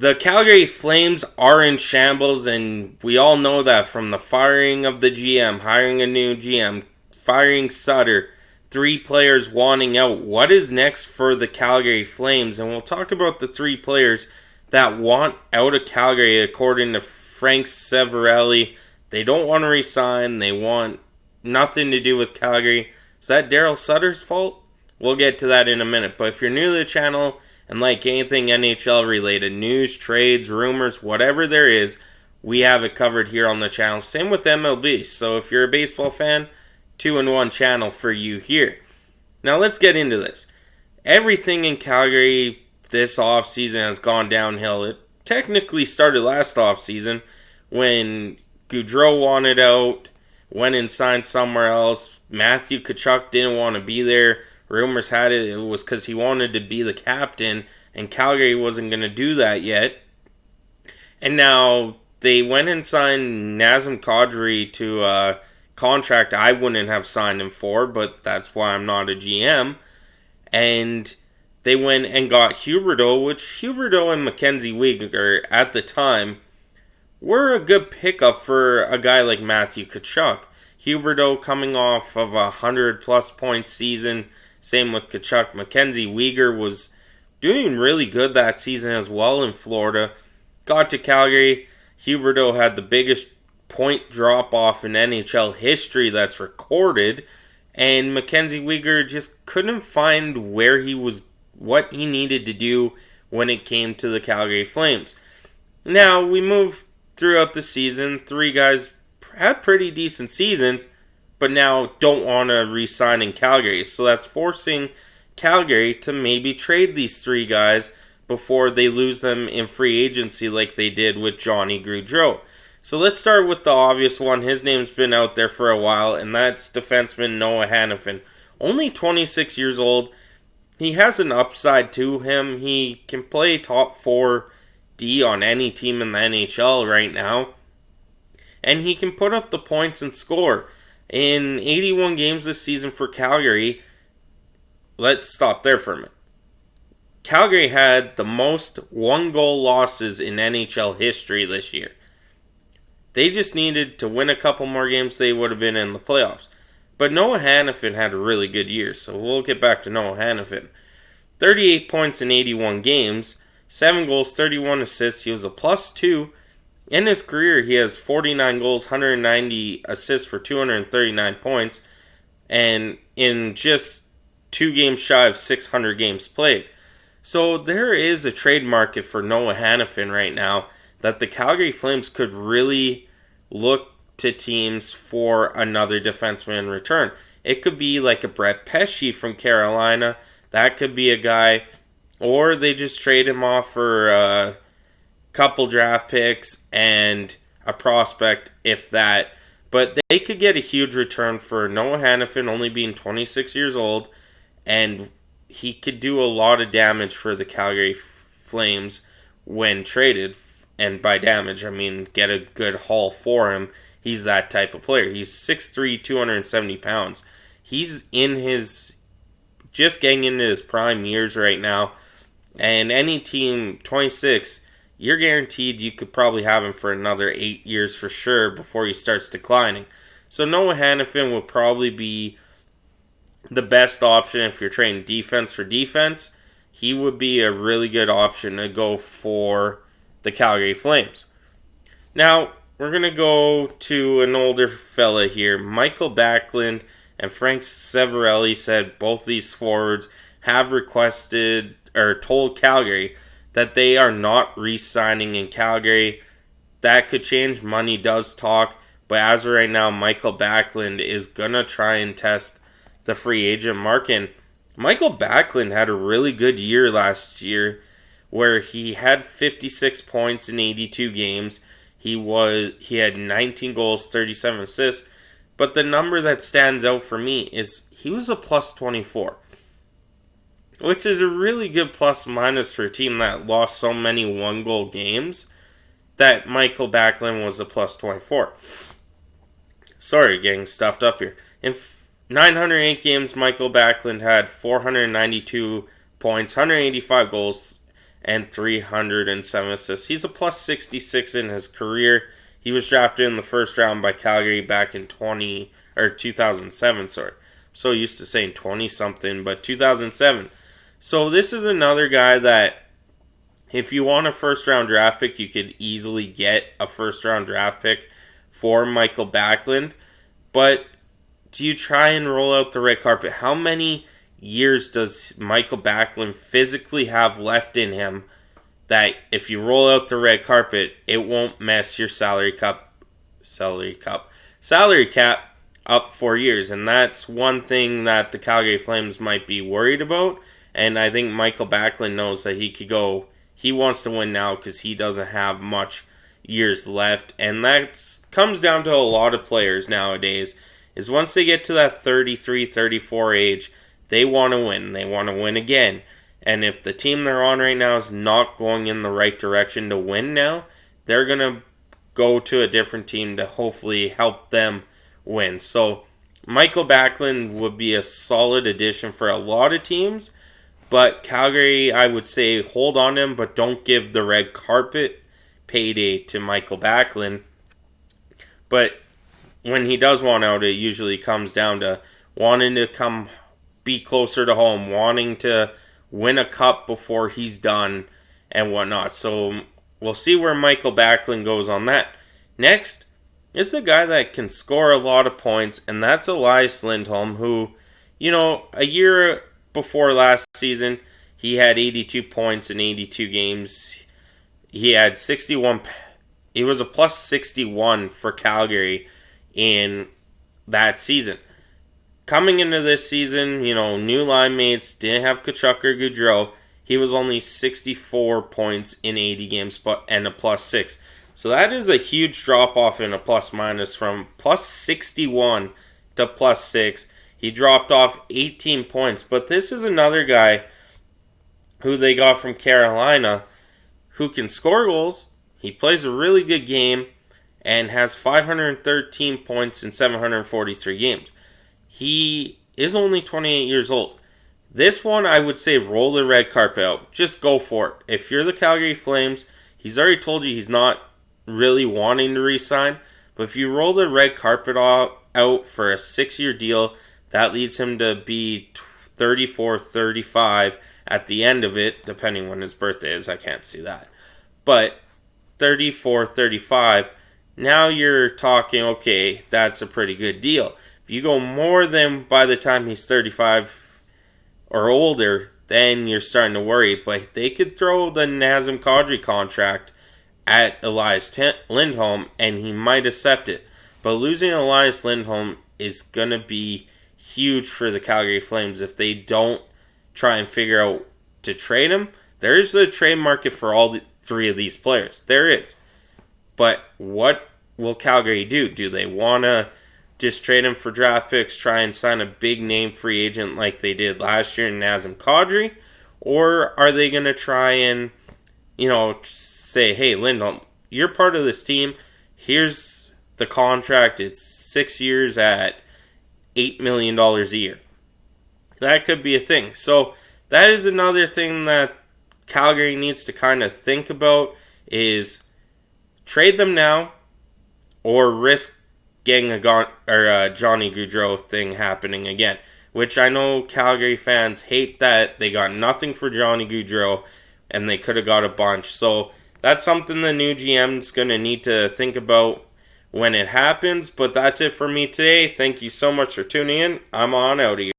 The Calgary Flames are in shambles, and we all know that from the firing of the GM, hiring a new GM, firing Sutter, 3 players wanting out. What is next for the Calgary Flames? And we'll talk about the 3 players that want out of Calgary, according to Frank Severelli. They don't want to resign. They want nothing to do with Calgary. Is that Daryl Sutter's fault? We'll get to that in a minute. But if you're new to the channel and like anything NHL related, news, trades, rumors, whatever there is, we have it covered here on the channel. Same with MLB. So if you're a baseball fan, 2-in-1 channel for you here. Now let's get into this. Everything in Calgary this offseason has gone downhill. It technically started last offseason when Gaudreau wanted out, went and signed somewhere else. Matthew Tkachuk didn't want to be there. Rumors had it was because he wanted to be the captain, and Calgary wasn't going to do that yet. And now they went and signed Nazem Kadri to a contract I wouldn't have signed him for, but that's why I'm not a GM. And they went and got Huberdeau, which Huberdeau and Mackenzie Weegar at the time were a good pickup for a guy like Matthew Tkachuk. Huberdeau coming off of a 100-plus point season. Same with Tkachuk. Mackenzie Weegar was doing really good that season as well in Florida. Got to Calgary. Huberdeau had the biggest point drop-off in NHL history that's recorded. And Mackenzie Weegar just couldn't find what he needed to do when it came to the Calgary Flames. Now, we move throughout the season. 3 guys had pretty decent seasons, but now don't want to re-sign in Calgary. So that's forcing Calgary to maybe trade these 3 guys before they lose them in free agency like they did with Johnny Gaudreau. So let's start with the obvious one. His name's been out there for a while, and that's defenseman Noah Hanifin. Only 26 years old. He has an upside to him. He can play top 4D on any team in the NHL right now. And he can put up the points and score. In 81 games this season for Calgary, let's stop there for a minute. Calgary had the most 1-goal losses in NHL history this year. They just needed to win a couple more games, they would have been in the playoffs. But Noah Hanifin had a really good year, so we'll get back to Noah Hanifin. 38 points in 81 games, 7 goals, 31 assists. He was a +2. In his career, he has 49 goals, 190 assists for 239 points, and in just 2 games shy of 600 games played. So there is a trade market for Noah Hanifin right now that the Calgary Flames could really look to teams for another defenseman in return. It could be like a Brett Pesce from Carolina. That could be a guy, or they just trade him off for couple draft picks and a prospect, if that. But they could get a huge return for Noah Hanifin, only being 26 years old, and he could do a lot of damage for the Calgary Flames when traded. And by damage, I mean get a good haul for him. He's that type of player. He's 6'3", 270 pounds. He's just getting into his prime years right now. And any team, 26, you're guaranteed you could probably have him for another 8 years for sure before he starts declining. So Noah Hanifin will probably be the best option if you're trading defense for defense. He would be a really good option to go for the Calgary Flames. Now, we're going to go to an older fella here. Mikael Backlund and Frank Severelli said both these forwards have requested or told Calgary that they are not re-signing in Calgary. That could change. Money does talk. But as of right now, Mikael Backlund is going to try and test the free agent market. Mikael Backlund had a really good year last year where he had 56 points in 82 games. He had 19 goals, 37 assists. But the number that stands out for me is he was a +24. Which is a really good plus-minus for a team that lost so many 1-goal games, that Mikael Backlund was a +24. Sorry, getting stuffed up here. In 908 games, Mikael Backlund had 492 points, 185 goals, and 307 assists. He's a plus 66 in his career. He was drafted in the first round by Calgary back in 2007, sorry. I'm so used to saying 20 something, but 2007. So this is another guy that if you want a first round draft pick, you could easily get a first round draft pick for Mikael Backlund. But do you try and roll out the red carpet? How many years does Mikael Backlund physically have left in him that if you roll out the red carpet, it won't mess your salary cap up 4 years? And that's one thing that the Calgary Flames might be worried about. And I think Mikael Backlund knows that he wants to win now because he doesn't have much years left. And that comes down to a lot of players nowadays, is once they get to that 33, 34 age, they want to win. They want to win again. And if the team they're on right now is not going in the right direction to win now, they're going to go to a different team to hopefully help them win. So Mikael Backlund would be a solid addition for a lot of teams. But Calgary, I would say, hold on to him, but don't give the red carpet payday to Mikael Backlund. But when he does want out, it usually comes down to wanting to be closer to home, wanting to win a cup before he's done, and whatnot. So we'll see where Mikael Backlund goes on that. Next is the guy that can score a lot of points, and that's Elias Lindholm, who, a year before last season, he had 82 points in 82 games. He had 61. He was a plus 61 for Calgary in that season. Coming into this season, new line mates, didn't have Tkachuk or Gaudreau. He was only 64 points in 80 games and a plus 6. So that is a huge drop off in a plus minus from plus 61 to plus 6. He dropped off 18 points. But this is another guy who they got from Carolina who can score goals. He plays a really good game and has 513 points in 743 games. He is only 28 years old. This one, I would say, roll the red carpet out. Just go for it. If you're the Calgary Flames, he's already told you he's not really wanting to re-sign. But if you roll the red carpet out for a 6-year deal, that leads him to be 34, 35 at the end of it, depending when his birthday is. I can't see that. But 34, 35, now you're talking, okay, that's a pretty good deal. If you go more than by the time he's 35 or older, then you're starting to worry. But they could throw the Nazem Kadri contract at Elias Lindholm, and he might accept it. But losing Elias Lindholm is going to be huge for the Calgary Flames if they don't try and figure out to trade him. There is the trade market for all three of these players. There is. But what will Calgary do? Do they want to just trade him for draft picks, try and sign a big name free agent like they did last year in Nazem Kadri? Or are they going to try and, say, hey, Lindholm, you're part of this team. Here's the contract. It's 6 years at $8 million a year. That could be a thing. So that is another thing that Calgary needs to kind of think about, is trade them now or risk getting a Johnny Gaudreau thing happening again, which I know Calgary fans hate that they got nothing for Johnny Gaudreau and they could have got a bunch. So that's something the new GM's going to need to think about when it happens. But that's it for me today. Thank you so much for tuning in. I'm on out of here.